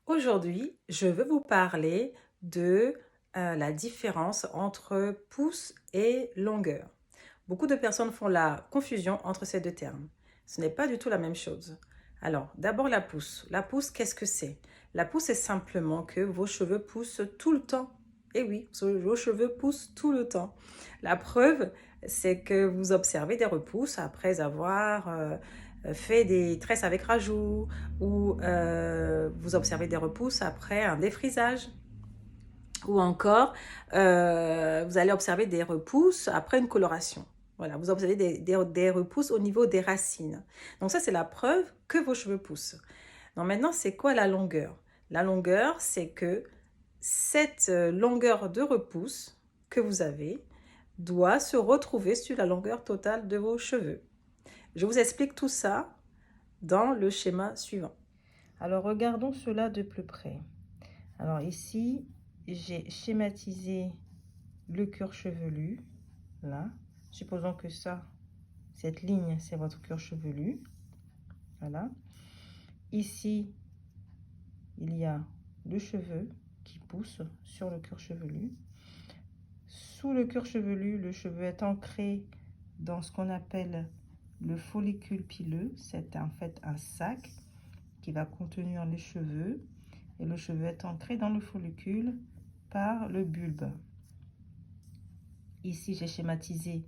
Aujourd'hui, je veux vous parler de la différence entre pouce et longueur. Beaucoup de personnes font la confusion entre ces deux termes. Ce n'est pas du tout la même chose. Alors, d'abord la pousse. La pousse, qu'est-ce que c'est? La pousse, c'est simplement que vos cheveux poussent tout le temps. Et oui, vos cheveux poussent tout le temps. La preuve, c'est que vous observez des repousses après avoir fait des tresses avec rajout ou vous observez des repousses après un défrisage. Ou encore, vous allez observer des repousses après une coloration. Voilà, vous observez des repousses au niveau des racines. Donc ça, c'est la preuve que vos cheveux poussent. Donc maintenant, c'est quoi la longueur? La longueur, c'est que cette longueur de repousse que vous avez doit se retrouver sur la longueur totale de vos cheveux. Je vous explique tout ça dans le schéma suivant. Alors, regardons cela de plus près. Alors ici, j'ai schématisé le cuir chevelu, là. Supposons que ça, cette ligne, c'est votre cuir chevelu. Voilà. Ici, il y a le cheveu qui pousse sur le cuir chevelu. Sous le cuir chevelu, le cheveu est ancré dans ce qu'on appelle le follicule pileux. C'est en fait un sac qui va contenir les cheveux. Et le cheveu est ancré dans le follicule par le bulbe. Ici, j'ai schématisé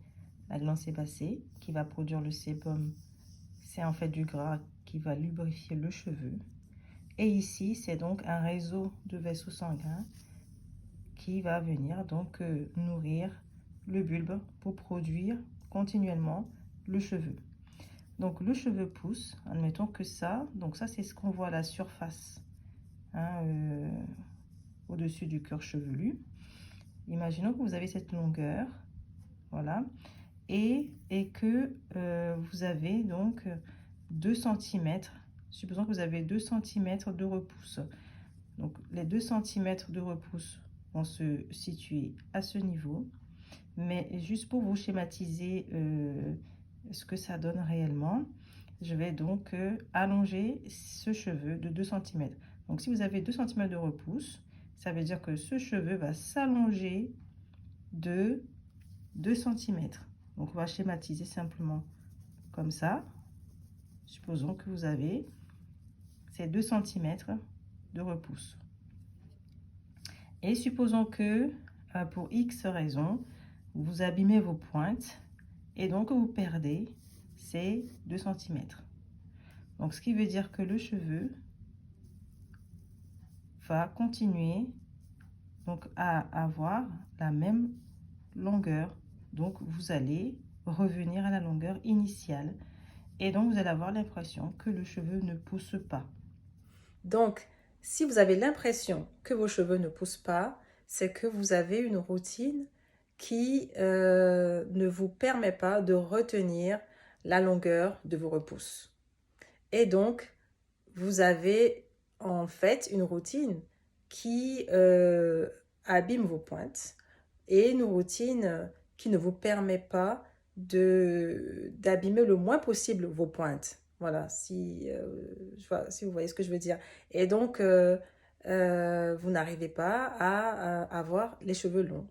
la glande sébacée qui va produire le sébum. C'est en fait du gras qui va lubrifier le cheveu. Et ici, c'est donc un réseau de vaisseaux sanguins qui va venir donc nourrir le bulbe pour produire continuellement le cheveu. Donc le cheveu pousse, admettons que ça, donc ça c'est ce qu'on voit à la surface, hein, au-dessus du cuir chevelu. Imaginons que vous avez cette longueur, voilà, et que vous avez donc 2 cm. Supposons que vous avez 2 cm de repousse. Donc les 2 cm de repousse vont se situer à ce niveau. Mais juste pour vous schématiser ce que ça donne réellement, je vais donc allonger ce cheveu de 2 cm. Donc si vous avez 2 cm de repousse, ça veut dire que ce cheveu va s'allonger de 2 cm. Donc on va schématiser simplement comme ça. Supposons que vous avez ces 2 cm de repousse. Et supposons que pour X raison, vous abîmez vos pointes et donc vous perdez ces 2 cm. Donc ce qui veut dire que le cheveu va continuer donc à avoir la même longueur. Donc vous allez revenir à la longueur initiale et donc vous allez avoir l'impression que le cheveu ne pousse pas. Donc, si vous avez l'impression que vos cheveux ne poussent pas, c'est que vous avez une routine qui ne vous permet pas de retenir la longueur de vos repousses. Et donc, vous avez en fait une routine qui abîme vos pointes et une routine qui ne vous permet pas d'abîmer le moins possible vos pointes. Voilà, si vous voyez ce que je veux dire. Et donc, vous n'arrivez pas à avoir les cheveux longs.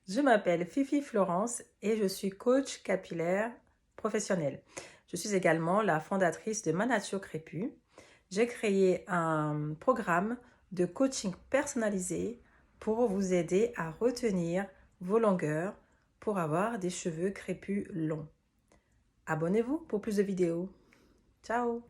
Je m'appelle Fifi Florence et je suis coach capillaire professionnel. Je suis également la fondatrice de Ma Nature Crépue. J'ai créé un programme de coaching personnalisé pour vous aider à retenir vos longueurs pour avoir des cheveux crépus longs. Abonnez-vous pour plus de vidéos. Ciao!